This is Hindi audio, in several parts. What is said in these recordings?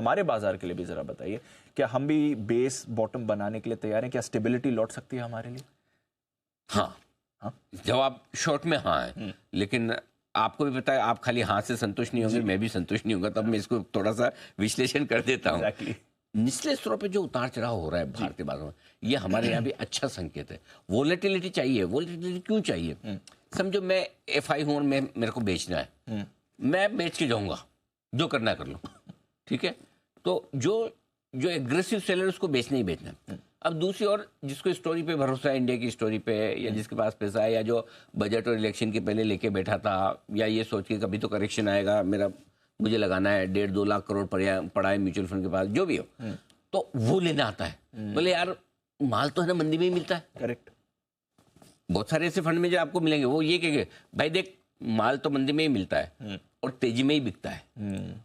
हमारे बाजार के लिए भी जरा बताइए, क्या हम भी बेस बॉटम बनाने के लिए तैयार हैं? क्या स्टेबिलिटी लौट सकती है हमारे लिए? हाँ, हाँ, जवाब शॉर्ट में हाँ है, लेकिन आपको भी पता है आप खाली हाँ से संतुष्ट नहीं होंगे, मैं भी संतुष्ट नहीं होगा, तब मैं इसको थोड़ा सा विश्लेषण कर देता हूँ। Exactly. निचले स्तरों पे जो उतार चढ़ाव हो रहा है भारतीय बाजारों में, ये हमारे यहाँ भी अच्छा संकेत है। वोलेटिलिटी चाहिए। वोलेटिलिटी क्यों चाहिए? समझो मैं एफआई हूँ और मेरे को बेचना है, मैं बेच के जाऊंगा, जो करना है कर लो, ठीक है। तो जो एग्रेसिव सेलर उसको बेचना ही बेचना है। अब दूसरी ओर जिसको स्टोरी पे भरोसा है, इंडिया की स्टोरी पे, या जिसके पास पैसा है, या जो बजट और इलेक्शन के पहले लेके बैठा था, या ये सोच के कभी तो करेक्शन आएगा, मुझे लगाना है 1.5-2 लाख करोड़ पड़ा है म्यूचुअल फंड के पास, जो भी हो, तो वो लेना आता है। बोले यार माल तो है ना मंदी में ही मिलता है। करेक्ट। बहुत सारे ऐसे फंड में जो आपको मिलेंगे, वो ये कहेंगे भाई देख माल तो मंदी में ही मिलता है और तेजी में ही बिकता है।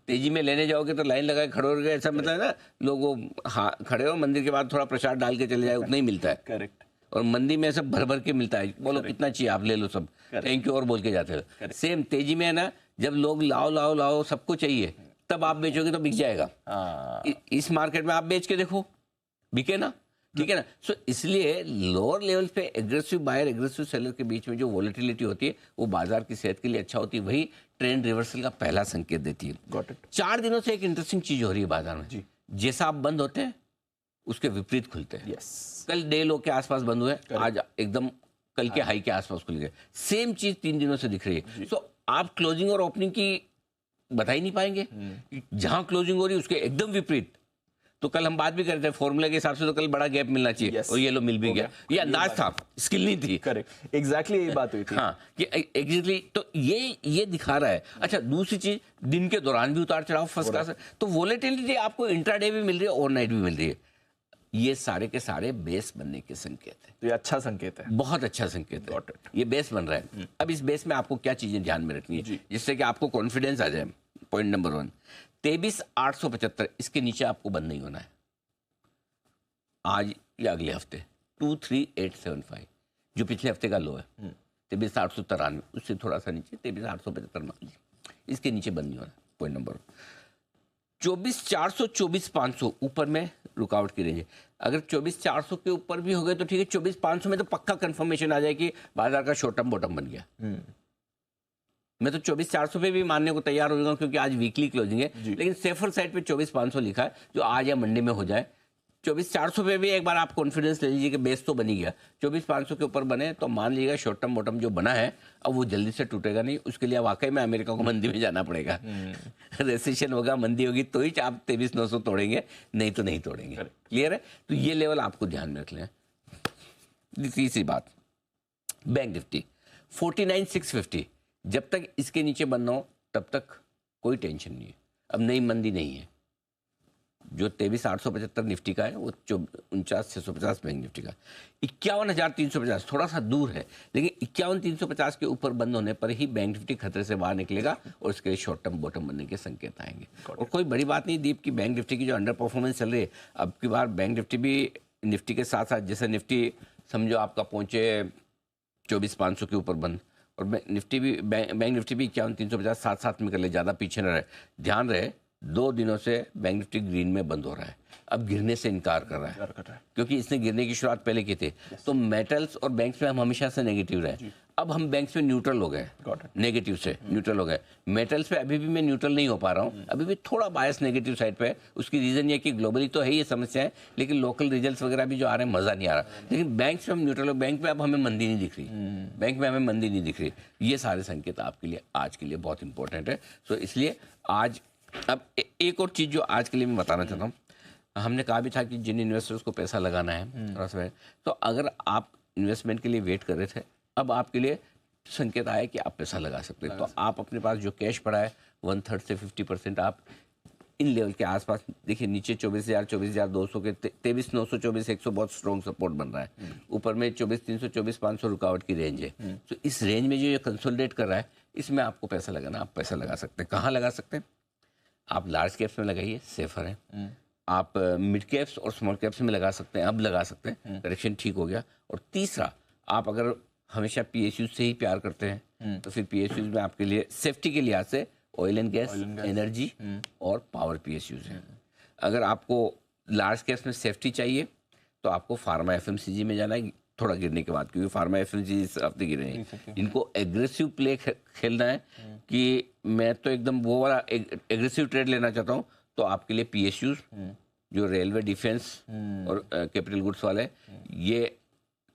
तेजी में लेने जाओगे तो लाइन लगा के खड़े हो गए, ऐसा मतलब है ना, लोग वो हाँ खड़े हो, मंदिर के बाद थोड़ा प्रसाद डाल के चले जाए, उतना ही मिलता है। करेक्ट। और मंदी में सब भर भर के मिलता है, बोलो कितना चाहिए आप ले लो, सब थैंक यू और बोल के जाते हो। सेम तेजी में है ना, जब लोग लाओ लाओ लाओ सबको चाहिए, तब आप बेचोगे तो बिक जाएगा। इस मार्केट में आप बेच के देखो, बिके ना, ठीक है ना। सो इसलिए लोअर लेवल पे एग्रेसिव बायर एग्रेसिव सेलर के बीच में जो वोलेटिलिटी होती है, वो बाजार की सेहत के लिए अच्छा होती है, वही ट्रेंड रिवर्सल का पहला संकेत देती है। Got it. 4 दिनों से एक इंटरेस्टिंग चीज हो रही है बाजार में, जैसा आप बंद होते हैं उसके विपरीत खुलते हैं। कल डे लो के आसपास बंद हुए, आज एकदम कल के हाई के आसपास खुल गए। सेम चीज 3 दिनों से दिख रही है। सो आप क्लोजिंग और ओपनिंग की बता ही नहीं पाएंगे। जहां क्लोजिंग हो रही है उसके एकदम विपरीत। तो कल हम बात भी करते हैं फॉर्मूला के हिसाब से, तो कल बड़ा गैप मिलना चाहिए, और ये लो मिल भी गया। ये अंदाज था, स्किल नहीं थी। करेक्ट, एग्जैक्टली यही बात हुई थी। हाँ, कि एग्जैक्टली, तो ये दिखा रहा है। अच्छा, दूसरी चीज, दिन के दौरान भी उतार चढ़ाव फर्स्ट क्लास है, तो वोलेटिलिटी आपको इंट्राडे भी मिल रही है, ओवरनाइट भी मिल रही है। ये सारे के सारे बेस बनने के संकेत है। तो ये अच्छा संकेत है, बहुत अच्छा संकेत है। ये बेस बन रहा है। अब इस बेस में आपको क्या चीजें ध्यान में रखनी है जिससे कि आपको कॉन्फिडेंस आ जाए। पॉइंट नंबर 1, 23,875 इसके नीचे आपको बंद नहीं होना है आज या अगले हफ्ते। 23,875 जो पिछले हफ्ते का लो है, 23,893, उससे थोड़ा सा नीचे 23,875 मान लीजिए, इसके नीचे बंद नहीं होना। पॉइंट नंबर 24,400 24,500 ऊपर में रुकावट की रेंज है। अगर 24,400 के ऊपर भी हो गए तो ठीक है, 24,500 में तो पक्का कंफर्मेशन आ जाए कि बाजार का शॉर्ट टर्म बॉटम बन गया। मैं तो 24,400 पे भी मानने को तैयार हो जाऊंगा, क्योंकि आज वीकली क्लोजिंग है, लेकिन सेफर साइड पे 24,500 लिखा है, जो आज या मंडे में हो जाए। 24,400 पे भी एक बार आप कॉन्फिडेंस ले लीजिए कि बेस तो बनी गया। 24,500 के ऊपर बने तो मान लीजिएगा शॉर्ट टर्म बॉटम जो बना है अब वो जल्दी से टूटेगा नहीं। उसके लिए वाकई में अमेरिका को मंदी में जाना पड़ेगा। रेसेशन होगा, मंदी होगी, तो ही आप 23,900 तोड़ेंगे, नहीं तो नहीं तोड़ेंगे। क्लियर है? तो ये लेवल आपको ध्यान में रख लें। तीसरी बात, बैंक निफ्टी 49,650, जब तक इसके नीचे बनना हो तब तक कोई टेंशन नहीं है। अब नई मंदी नहीं है। जो 23,875 निफ्टी का है वो 49,650 बैंक निफ्टी का। 51,350 थोड़ा सा दूर है, लेकिन 51,350 के ऊपर बंद होने पर ही बैंक निफ्टी खतरे से बाहर निकलेगा और उसके लिए शॉर्ट टर्म बॉटम बनने के संकेत आएंगे। और कोई बड़ी बात नहीं दीप की बैंक निफ्टी की जो अंडर परफॉर्मेंस चल रही है, अब की बार बैंक निफ्टी भी निफ्टी के साथ साथ, जैसे निफ्टी समझो आपका पहुंचे 24,500 के ऊपर बंद, और निफ्टी भी बैंक निफ्टी भी 51,350 साथ साथ में कर ले, ज़्यादा पीछे न रहे। ध्यान रहे 2 दिनों से बैंक निफ्टी ग्रीन में बंद हो रहा है, अब गिरने से इनकार कर रहा है, क्योंकि इसने गिरने की शुरुआत पहले की थी। तो मेटल्स और बैंक्स में हम हमेशा से नेगेटिव रहे, अब हम बैंक्स में न्यूट्रल हो गए, नेगेटिव से न्यूट्रल हो गए। मेटल्स पे अभी भी मैं न्यूट्रल नहीं हो पा रहा हूँ, अभी भी थोड़ा बायस नेगेटिव साइड पे है। उसकी रीज़न ये कि ग्लोबली तो है ये समस्या है, लेकिन लोकल रिजल्ट्स वगैरह भी जो आ रहे हैं मज़ा नहीं आ रहा। लेकिन बैंक्स में हम न्यूट्रल हो, बैंक में अब हमें मंदी नहीं दिख रही, बैंक में हमें मंदी नहीं दिख रही। ये सारे संकेत आपके लिए आज के लिए बहुत इंपॉर्टेंट है। सो इसलिए आज अब एक और चीज़ जो आज के लिए मैं बताना चाहता हूँ, हमने कहा भी था कि जिन इन्वेस्टर्स को पैसा लगाना है थोड़ा सा, तो अगर आप इन्वेस्टमेंट के लिए वेट कर रहे थे, अब आपके लिए संकेत आया कि आप पैसा लगा सकते हैं। तो आप अपने पास जो कैश पड़ा है 1/3 से 50% आप इन लेवल के आसपास देखिए, नीचे 24,000 24,200 के 23,900 24,100 बहुत स्ट्रॉन्ग सपोर्ट बन रहा है, ऊपर में 24,300 24,500 रुकावट की रेंज है। तो इस रेंज में जो ये कंसोलिडेट कर रहा है, इसमें आपको पैसा लगाना, आप पैसा लगा सकते हैं। कहाँ लगा सकते हैं? आप लार्ज कैप्स में लगाइए, सेफर है। आप मिड कैप्स और स्मॉल कैप्स में लगा सकते हैं, अब लगा सकते हैं, करेक्शन ठीक हो गया। और तीसरा, आप अगर हमेशा पीएसयू से ही प्यार करते हैं तो फिर पीएसयू में आपके लिए सेफ्टी के लिहाज से ऑयल एंड गैस, एनर्जी और पावर पीएसयूज हैं। अगर आपको लार्ज कैप्स में सेफ्टी चाहिए तो आपको फार्मा एफएमसीजी में जाना है थोड़ा गिरने के बाद, क्योंकि फार्मा एफएमसीजी इस हफ्ते गिरे हैं। इनको एग्रेसिव प्ले खेलना है कि मैं तो एकदम वो वाला एग्रेसिव ट्रेड लेना चाहता हूँ, तो आपके लिए पीएसयूज जो रेलवे डिफेंस और कैपिटल गुड्स वाले, ये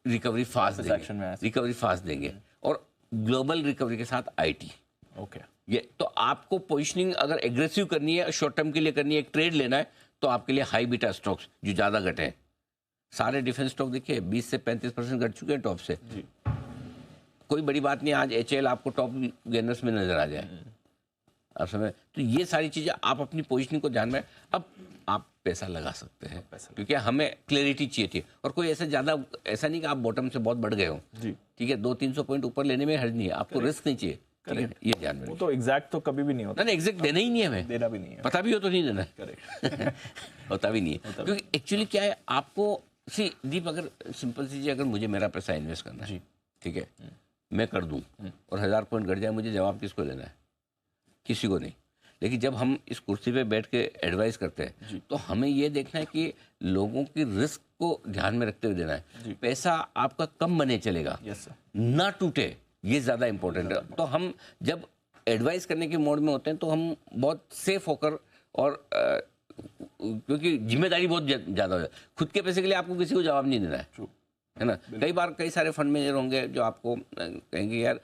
रिकवरी फास्ट देंगे और ग्लोबल रिकवरी के साथ आईटी। ओके, ये तो आपको पोजीशनिंग अगर एग्रेसिव करनी है, शॉर्ट टर्म के लिए करनी है, एक ट्रेड लेना है, तो आपके लिए हाई बीटा स्टॉक्स जो ज़्यादा घटे हैं। सारे डिफेंस स्टॉक देखिए 20 से 35% घट चुके हैं टॉप से जी। कोई बड़ी बात नहीं, आज एचएल आपको टॉप गेनर्स में नजर आ जाए आप समय। तो ये सारी चीज़ें आप अपनी पोजीशनिंग को ध्यान में, अब आप पैसा लगा सकते हैं क्योंकि हमें क्लैरिटी चाहिए थी। और कोई ऐसा ज़्यादा ऐसा नहीं कि आप बॉटम से बहुत बढ़ गए हो, ठीक है, 200-300 पॉइंट ऊपर लेने में हर्ज नहीं है, आपको रिस्क नहीं चाहिए, ये ध्यान में। वो तो एग्जैक्ट तो कभी भी नहीं होता, नहीं एग्जैक्ट देना ही नहीं है, हमें देना भी नहीं है, पता भी हो तो नहीं देना है होता भी नहीं है, क्योंकि एक्चुअली क्या है, आपको सी दीप, अगर सिंपल सी चीज़, अगर मुझे मेरा पैसा इन्वेस्ट करना है, ठीक है, मैं कर दूं और 1000 पॉइंट घट जाए, मुझे जवाब किसको लेना है? किसी को नहीं। लेकिन जब हम इस कुर्सी पे बैठ के एडवाइस करते हैं तो हमें ये देखना है कि लोगों की रिस्क को ध्यान में रखते हुए देना है। पैसा आपका कम बने चलेगा, ना टूटे, ये ज़्यादा इंपॉर्टेंट है। तो हम जब एडवाइस करने के मोड में होते हैं तो हम बहुत सेफ होकर, और क्योंकि जिम्मेदारी बहुत ज़्यादा हो जाती है, खुद के पैसे के लिए आपको किसी को जवाब नहीं देना है ना। कई बार कई सारे फंड मैनेजर होंगे जो आपको कहेंगे यार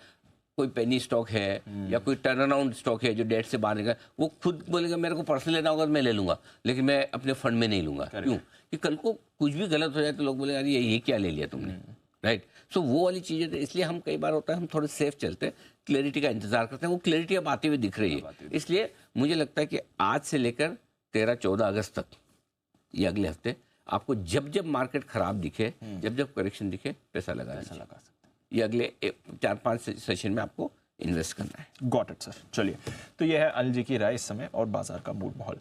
कोई पेनी स्टॉक है या कोई टर्न अराउंड स्टॉक है जो डेट से बाहर निकला, वो खुद बोलेगा मेरे को पर्सनल लेना होगा तो मैं ले लूंगा, लेकिन मैं अपने फंड में नहीं लूंगा। क्यों? कि कल को कुछ भी गलत हो जाए तो लोग बोले यार ये क्या ले लिया तुमने, राइट। सो वो वाली चीज़ें, इसलिए हम कई बार होता है हम थोड़े सेफ चलते हैं, क्लैरिटी का इंतजार करते हैं, वो क्लैरिटी अब आती हुई दिख रही है। इसलिए मुझे लगता है कि आज से लेकर 13-14 अगस्त तक, ये अगले हफ्ते, आपको जब जब मार्केट खराब दिखे, जब जब करेक्शन दिखे, पैसा लगा सकते हैं। ये अगले 4-5 सेशन में आपको इन्वेस्ट करना है। Got it sir. चलिए, तो ये है अनिल जी की राय इस समय और बाजार का मूड माहौल।